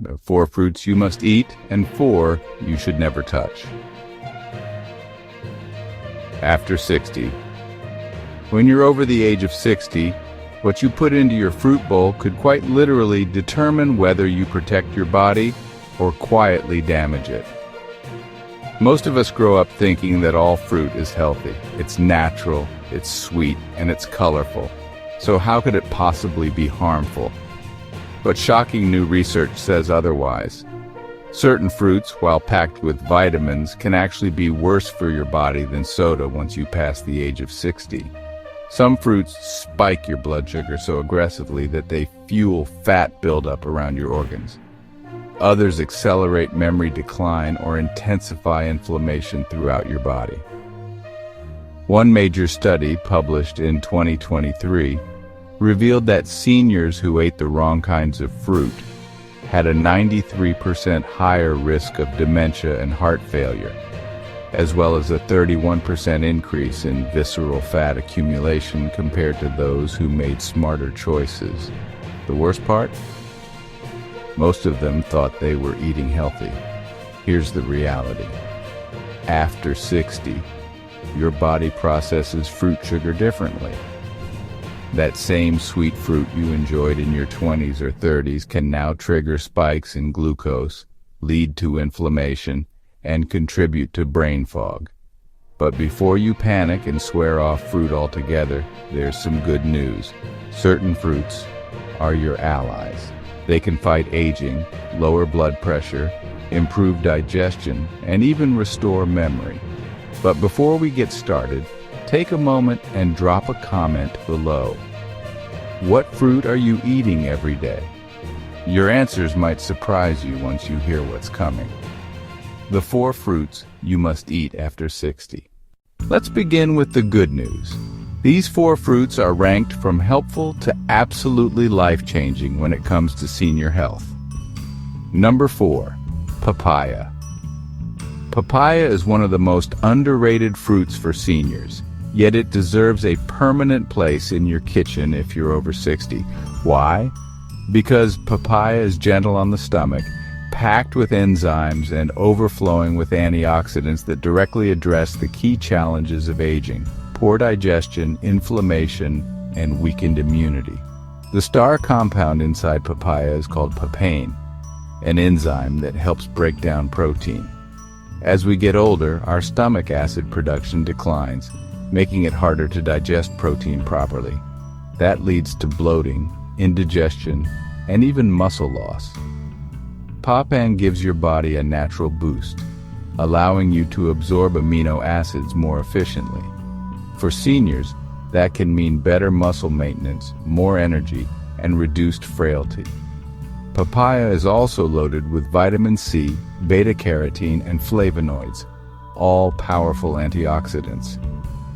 The 4 fruits you must eat, and 4 you should never touch. After 60. When you're over the age of 60, what you put into your fruit bowl could quite literally determine whether you protect your body or quietly damage it. Most of us grow up thinking that all fruit is healthy. It's natural, it's sweet, and it's colorful. So how could it possibly be harmful? But shocking new research says otherwise. Certain fruits, while packed with vitamins, can actually be worse for your body than soda once you pass the age of 60. Some fruits spike your blood sugar so aggressively that they fuel fat buildup around your organs. Others accelerate memory decline or intensify inflammation throughout your body. One major study, published in 2023, revealed that seniors who ate the wrong kinds of fruit had a 93% higher risk of dementia and heart failure, as well as a 31% increase in visceral fat accumulation compared to those who made smarter choices. The worst part? Most of them thought they were eating healthy. Here's the reality. After 60, your body processes fruit sugar differently. That same sweet fruit you enjoyed in your 20s or 30s can now trigger spikes in glucose, lead to inflammation, and contribute to brain fog. But before you panic and swear off fruit altogether, there's some good news. Certain fruits are your allies. They can fight aging, lower blood pressure, improve digestion, and even restore memory. But before we get started, take a moment and drop a comment below. What fruit are you eating every day? Your answers might surprise you once you hear what's coming. The 4 fruits you must eat after 60. Let's begin with the good news. These 4 fruits are ranked from helpful to absolutely life-changing when it comes to senior health. Number 4, papaya. Papaya is one of the most underrated fruits for seniors, yet it deserves a permanent place in your kitchen if you're over 60. Why? Because papaya is gentle on the stomach, packed with enzymes, and overflowing with antioxidants that directly address the key challenges of aging: poor digestion, inflammation, and weakened immunity. The star compound inside papaya is called papain, an enzyme that helps break down protein. As we get older, our stomach acid production declines, making it harder to digest protein properly. That leads to bloating, indigestion, and even muscle loss. Papain gives your body a natural boost, allowing you to absorb amino acids more efficiently. For seniors, that can mean better muscle maintenance, more energy, and reduced frailty. Papaya is also loaded with vitamin C, beta-carotene, and flavonoids, all powerful antioxidants.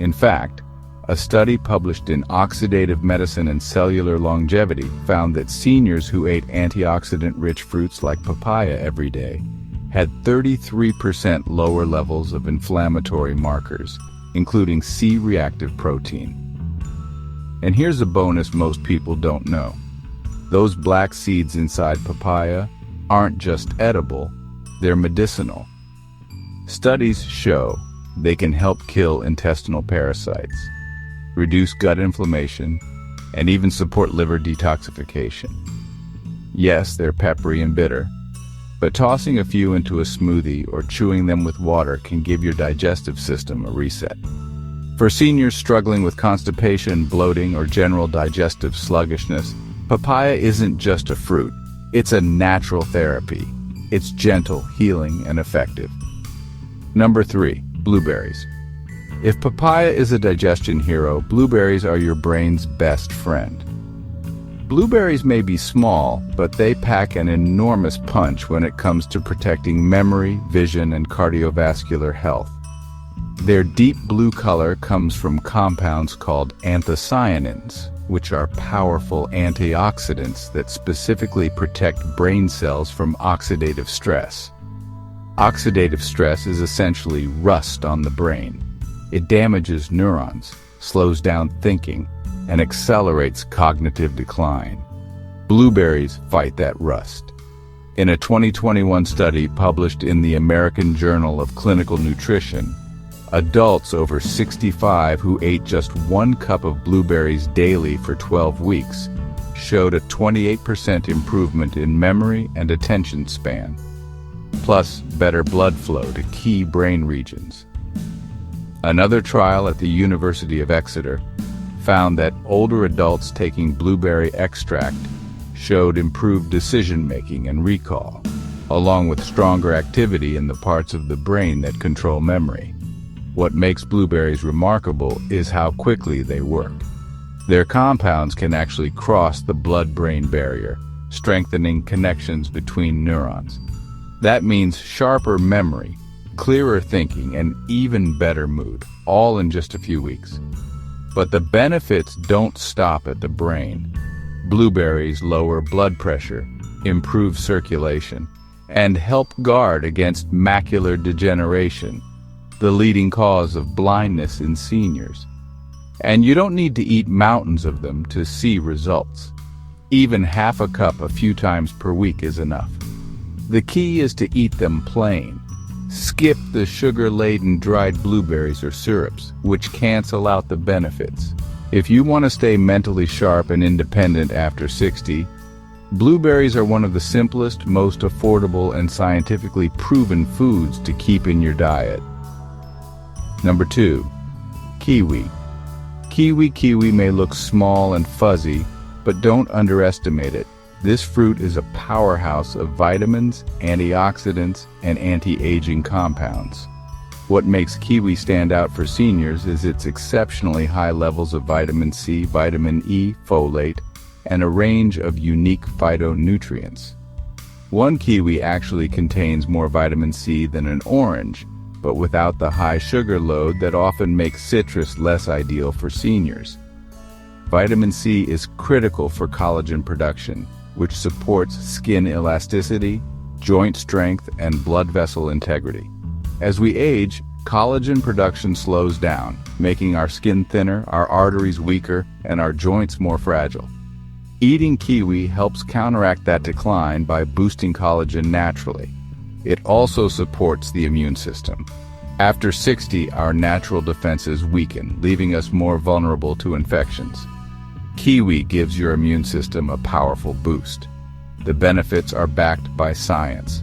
In fact, a study published in Oxidative Medicine and Cellular Longevity found that seniors who ate antioxidant-rich fruits like papaya every day had 33% lower levels of inflammatory markers, including C-reactive protein. And here's a bonus most people don't know. Those black seeds inside papaya aren't just edible, they're medicinal. Studies show they can help kill intestinal parasites, reduce gut inflammation, and even support liver detoxification. Yes, they're peppery and bitter, but tossing a few into a smoothie or chewing them with water can give your digestive system a reset. For seniors struggling with constipation, bloating, or general digestive sluggishness, papaya isn't just a fruit, it's a natural therapy. It's gentle, healing, and effective. Number 3, blueberries. If papaya is a digestion hero, blueberries are your brain's best friend. Blueberries may be small, but they pack an enormous punch when it comes to protecting memory, vision, and cardiovascular health. Their deep blue color comes from compounds called anthocyanins, which are powerful antioxidants that specifically protect brain cells from oxidative stress. Oxidative stress is essentially rust on the brain. It damages neurons, slows down thinking, and accelerates cognitive decline. Blueberries fight that rust. In a 2021 study published in the American Journal of Clinical Nutrition, adults over 65 who ate just 1 cup of blueberries daily for 12 weeks showed a 28% improvement in memory and attention span, plus better blood flow to key brain regions. Another trial at the University of Exeter found that older adults taking blueberry extract showed improved decision-making and recall, along with stronger activity in the parts of the brain that control memory. What makes blueberries remarkable is how quickly they work. Their compounds can actually cross the blood-brain barrier, strengthening connections between neurons. That means sharper memory, clearer thinking, and even better mood, all in just a few weeks. But the benefits don't stop at the brain. Blueberries lower blood pressure, improve circulation, and help guard against macular degeneration, the leading cause of blindness in seniors. And you don't need to eat mountains of them to see results. Even half a cup a few times per week is enough. The key is to eat them plain. Skip the sugar-laden dried blueberries or syrups, which cancel out the benefits. If you want to stay mentally sharp and independent after 60, blueberries are one of the simplest, most affordable, and scientifically proven foods to keep in your diet. Number 2. Kiwi. Kiwi may look small and fuzzy, but don't underestimate it. This fruit is a powerhouse of vitamins, antioxidants, and anti-aging compounds. What makes kiwi stand out for seniors is its exceptionally high levels of vitamin C, vitamin E, folate, and a range of unique phytonutrients. One kiwi actually contains more vitamin C than an orange, but without the high sugar load that often makes citrus less ideal for seniors. Vitamin C is critical for collagen production, which supports skin elasticity, joint strength, and blood vessel integrity. As we age, collagen production slows down, making our skin thinner, our arteries weaker, and our joints more fragile. Eating kiwi helps counteract that decline by boosting collagen naturally. It also supports the immune system. After 60, our natural defenses weaken, leaving us more vulnerable to infections. Kiwi gives your immune system a powerful boost. The benefits are backed by science.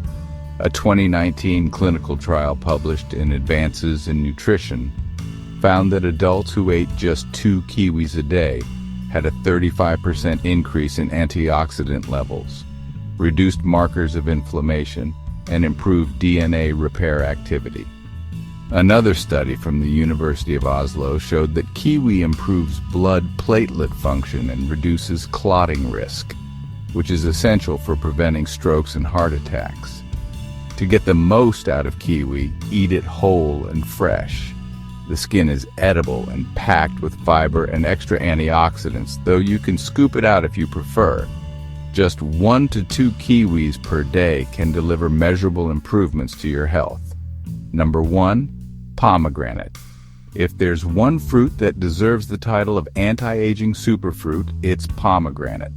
A 2019 clinical trial published in Advances in Nutrition found that adults who ate just 2 kiwis a day had a 35% increase in antioxidant levels, reduced markers of inflammation, and improved DNA repair activity. Another study from the University of Oslo showed that kiwi improves blood platelet function and reduces clotting risk, which is essential for preventing strokes and heart attacks. To get the most out of kiwi, eat it whole and fresh. The skin is edible and packed with fiber and extra antioxidants, though you can scoop it out if you prefer. Just 1 to 2 kiwis per day can deliver measurable improvements to your health. Number 1. Pomegranate. If there's one fruit that deserves the title of anti-aging superfruit, it's pomegranate.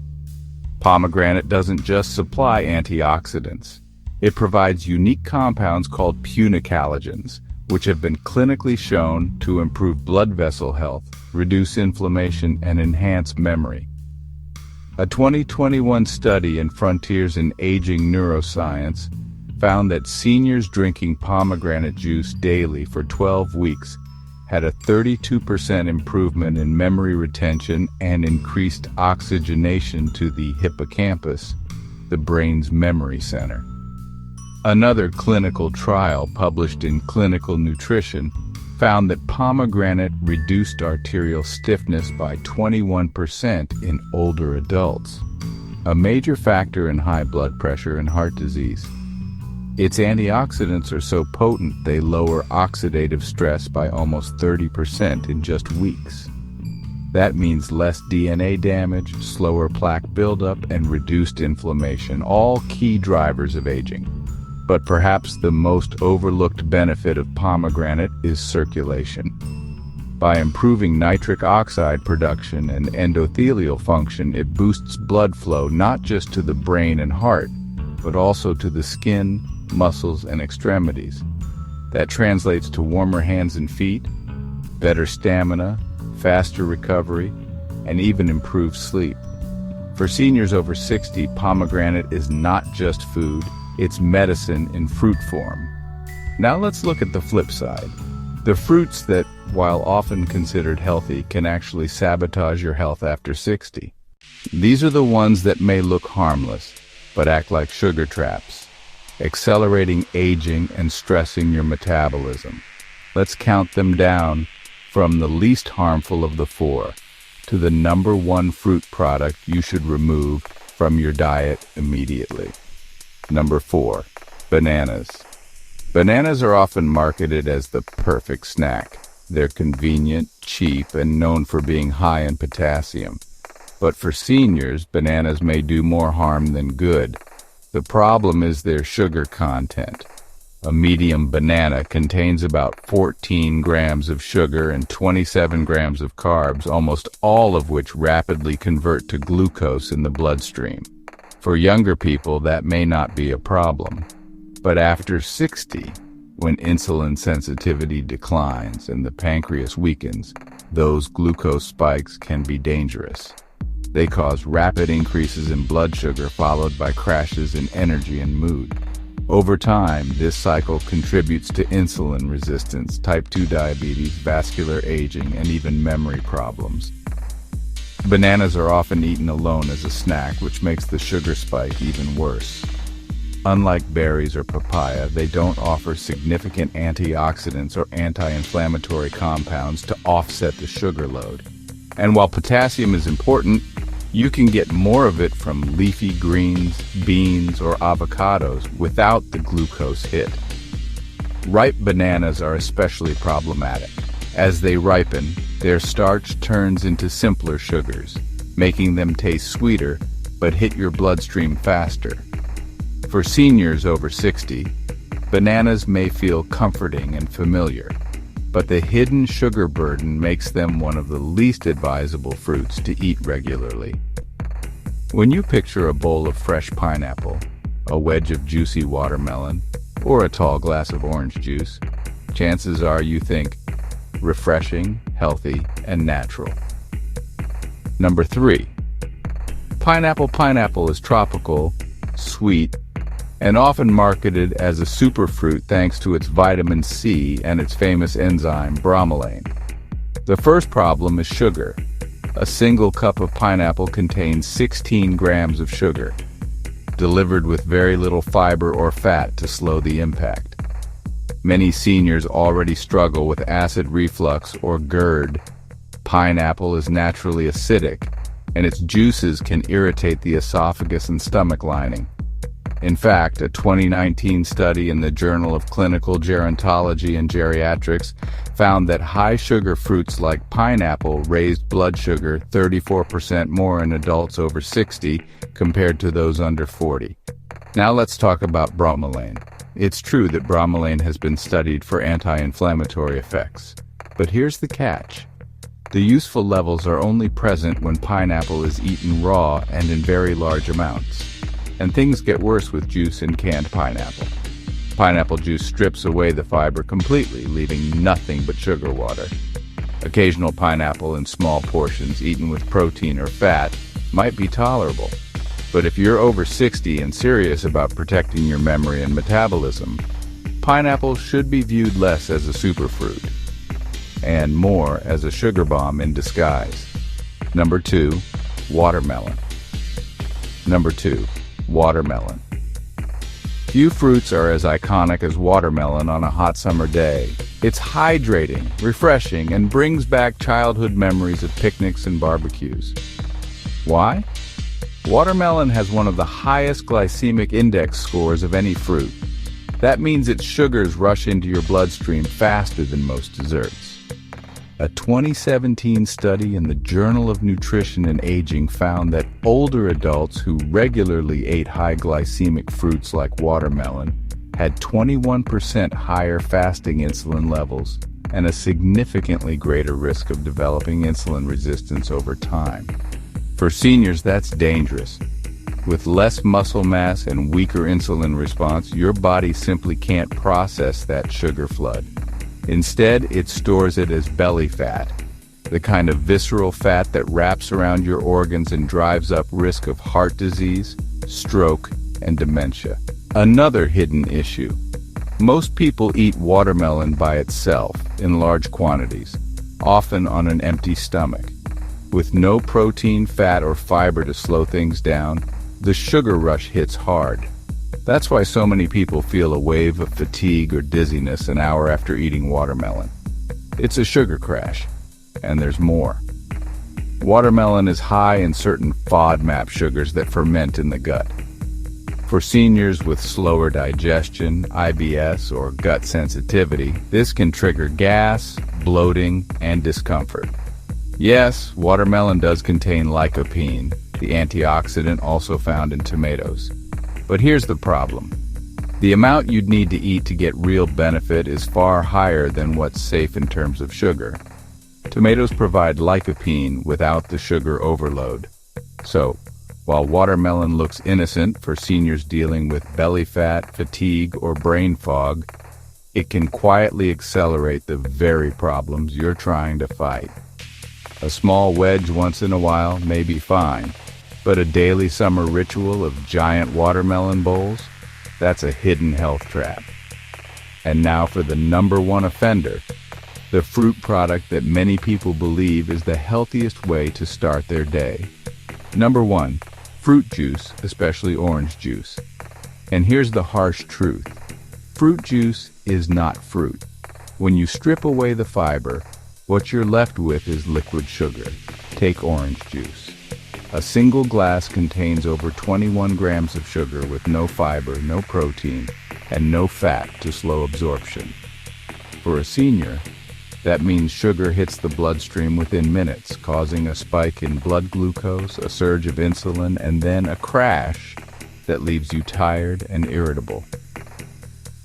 Pomegranate doesn't just supply antioxidants. It provides unique compounds called punicalagins, which have been clinically shown to improve blood vessel health, reduce inflammation, and enhance memory. A 2021 study in Frontiers in Aging Neuroscience found that seniors drinking pomegranate juice daily for 12 weeks had a 32% improvement in memory retention and increased oxygenation to the hippocampus, the brain's memory center. Another clinical trial published in Clinical Nutrition found that pomegranate reduced arterial stiffness by 21% in older adults, a major factor in high blood pressure and heart disease. Its antioxidants are so potent they lower oxidative stress by almost 30% in just weeks. That means less DNA damage, slower plaque buildup, and reduced inflammation, all key drivers of aging. But perhaps the most overlooked benefit of pomegranate is circulation. By improving nitric oxide production and endothelial function, it boosts blood flow not just to the brain and heart, but also to the skin, muscles, and extremities. That translates to warmer hands and feet, better stamina, faster recovery, and even improved sleep. For seniors over 60, pomegranate is not just food, it's medicine in fruit form. Now let's look at the flip side. The fruits that, while often considered healthy, can actually sabotage your health after 60. These are the ones that may look harmless, but act like sugar traps, accelerating aging and stressing your metabolism. Let's count them down from the least harmful of the four to the number one fruit product you should remove from your diet immediately. Number 4, bananas. Bananas are often marketed as the perfect snack. They're convenient, cheap, and known for being high in potassium. But for seniors, bananas may do more harm than good. The problem is their sugar content. A medium banana contains about 14 grams of sugar and 27 grams of carbs, almost all of which rapidly convert to glucose in the bloodstream. For younger people, that may not be a problem. But after 60, when insulin sensitivity declines and the pancreas weakens, those glucose spikes can be dangerous. They cause rapid increases in blood sugar followed by crashes in energy and mood. Over time, this cycle contributes to insulin resistance, type 2 diabetes, vascular aging, and even memory problems. Bananas are often eaten alone as a snack, which makes the sugar spike even worse. Unlike berries or papaya, they don't offer significant antioxidants or anti-inflammatory compounds to offset the sugar load. And while potassium is important, you can get more of it from leafy greens, beans, or avocados without the glucose hit. Ripe bananas are especially problematic. As they ripen, their starch turns into simpler sugars, making them taste sweeter but hit your bloodstream faster. For seniors over 60, bananas may feel comforting and familiar, but the hidden sugar burden makes them one of the least advisable fruits to eat regularly. When you picture a bowl of fresh pineapple, a wedge of juicy watermelon, or a tall glass of orange juice, chances are you think refreshing, healthy, and natural. Number 3. Pineapple. Pineapple is tropical, sweet, and often marketed as a superfruit thanks to its vitamin C and its famous enzyme bromelain. The first problem is sugar. A single cup of pineapple contains 16 grams of sugar, delivered with very little fiber or fat to slow the impact. Many seniors already struggle with acid reflux or GERD. Pineapple is naturally acidic, and its juices can irritate the esophagus and stomach lining. In fact, a 2019 study in the Journal of Clinical Gerontology and Geriatrics found that high-sugar fruits like pineapple raised blood sugar 34% more in adults over 60 compared to those under 40. Now let's talk about bromelain. It's true that bromelain has been studied for anti-inflammatory effects. But here's the catch. The useful levels are only present when pineapple is eaten raw and in very large amounts. And things get worse with juice and canned pineapple. Pineapple juice strips away the fiber completely, leaving nothing but sugar water. Occasional pineapple in small portions eaten with protein or fat might be tolerable. But if you're over 60 and serious about protecting your memory and metabolism, pineapple should be viewed less as a superfruit and more as a sugar bomb in disguise. Number 2, watermelon. Number 2. Watermelon. Few fruits are as iconic as watermelon on a hot summer day. It's hydrating, refreshing, and brings back childhood memories of picnics and barbecues. Why? Watermelon has one of the highest glycemic index scores of any fruit. That means its sugars rush into your bloodstream faster than most desserts. A 2017 study in the Journal of Nutrition and Aging found that older adults who regularly ate high glycemic fruits like watermelon had 21% higher fasting insulin levels and a significantly greater risk of developing insulin resistance over time. For seniors, that's dangerous. With less muscle mass and weaker insulin response, your body simply can't process that sugar flood. Instead, it stores it as belly fat, the kind of visceral fat that wraps around your organs and drives up risk of heart disease, stroke, and dementia. Another hidden issue. Most people eat watermelon by itself in large quantities, often on an empty stomach. With no protein, fat, or fiber to slow things down, the sugar rush hits hard. That's why so many people feel a wave of fatigue or dizziness an hour after eating watermelon. It's a sugar crash, and there's more. Watermelon is high in certain FODMAP sugars that ferment in the gut. For seniors with slower digestion, IBS, or gut sensitivity, this can trigger gas, bloating, and discomfort. Yes, watermelon does contain lycopene, the antioxidant also found in tomatoes. But here's the problem. The amount you'd need to eat to get real benefit is far higher than what's safe in terms of sugar. Tomatoes provide lycopene without the sugar overload. So, while watermelon looks innocent for seniors dealing with belly fat, fatigue, or brain fog, it can quietly accelerate the very problems you're trying to fight. A small wedge once in a while may be fine, but a daily summer ritual of giant watermelon bowls, that's a hidden health trap. And now for the number one offender, the fruit product that many people believe is the healthiest way to start their day. Number 1, fruit juice, especially orange juice. And here's the harsh truth. Fruit juice is not fruit. When you strip away the fiber, what you're left with is liquid sugar. Take orange juice. A single glass contains over 21 grams of sugar with no fiber, no protein, and no fat to slow absorption. For a senior, that means sugar hits the bloodstream within minutes, causing a spike in blood glucose, a surge of insulin, and then a crash that leaves you tired and irritable.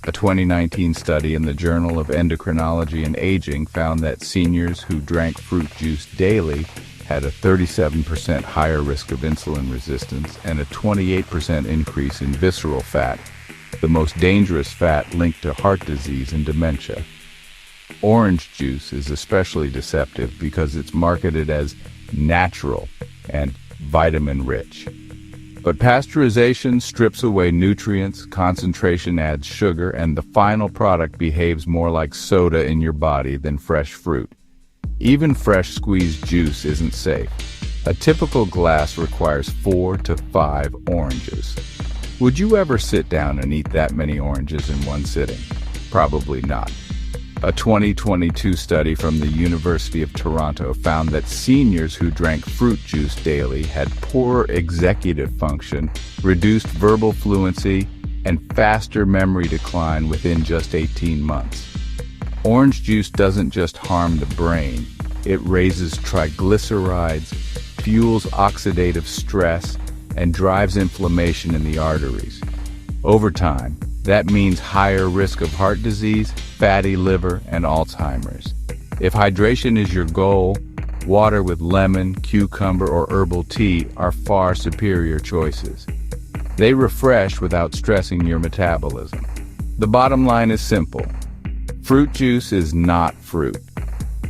A 2019 study in the Journal of Endocrinology and Aging found that seniors who drank fruit juice daily had a 37% higher risk of insulin resistance and a 28% increase in visceral fat, the most dangerous fat linked to heart disease and dementia. Orange juice is especially deceptive because it's marketed as natural and vitamin-rich. But pasteurization strips away nutrients, concentration adds sugar, and the final product behaves more like soda in your body than fresh fruit. Even fresh squeezed juice isn't safe. A typical glass requires 4 to 5 oranges. Would you ever sit down and eat that many oranges in one sitting? Probably not. A 2022 study from the University of Toronto found that seniors who drank fruit juice daily had poorer executive function, reduced verbal fluency, and faster memory decline within just 18 months. Orange juice doesn't just harm the brain, it raises triglycerides, fuels oxidative stress, and drives inflammation in the arteries. Over time, that means higher risk of heart disease, fatty liver, and Alzheimer's. If hydration is your goal, water with lemon, cucumber, or herbal tea are far superior choices. They refresh without stressing your metabolism. The bottom line is simple. Fruit juice is not fruit.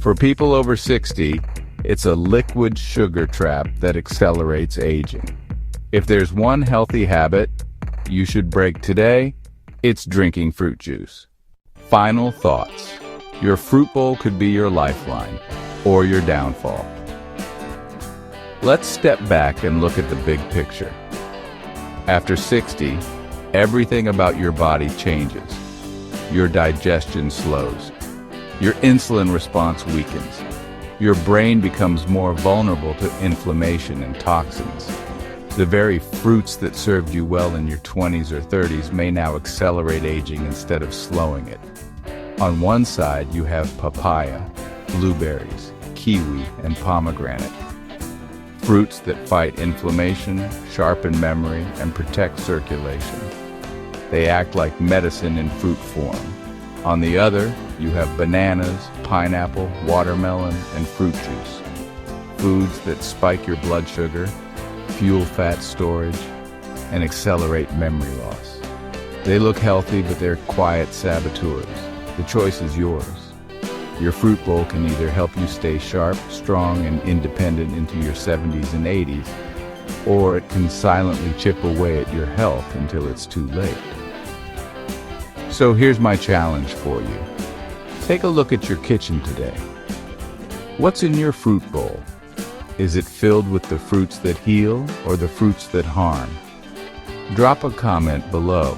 For people over 60, it's a liquid sugar trap that accelerates aging. If there's one healthy habit you should break today, it's drinking fruit juice. Final thoughts. Your fruit bowl could be your lifeline or your downfall. Let's step back and look at the big picture. After 60, everything about your body changes. Your digestion slows. Your insulin response weakens. Your brain becomes more vulnerable to inflammation and toxins. The very fruits that served you well in your 20s or 30s may now accelerate aging instead of slowing it. On one side, you have papaya, blueberries, kiwi, and pomegranate. Fruits that fight inflammation, sharpen memory, and protect circulation. They act like medicine in fruit form. On the other, you have bananas, pineapple, watermelon, and fruit juice. Foods that spike your blood sugar, fuel fat storage, and accelerate memory loss. They look healthy, but they're quiet saboteurs. The choice is yours. Your fruit bowl can either help you stay sharp, strong, and independent into your 70s and 80s, or it can silently chip away at your health until it's too late. So here's my challenge for you. Take a look at your kitchen today. What's in your fruit bowl? Is it filled with the fruits that heal or the fruits that harm? Drop a comment below.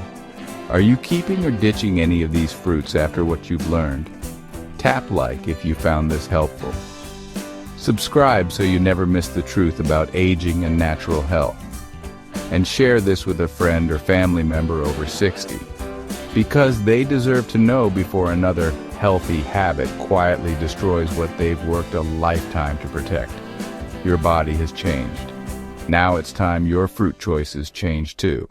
Are you keeping or ditching any of these fruits after what you've learned? Tap like if you found this helpful. Subscribe so you never miss the truth about aging and natural health. And share this with a friend or family member over 60, because they deserve to know before another healthy habit quietly destroys what they've worked a lifetime to protect. Your body has changed. Now it's time your fruit choices change too.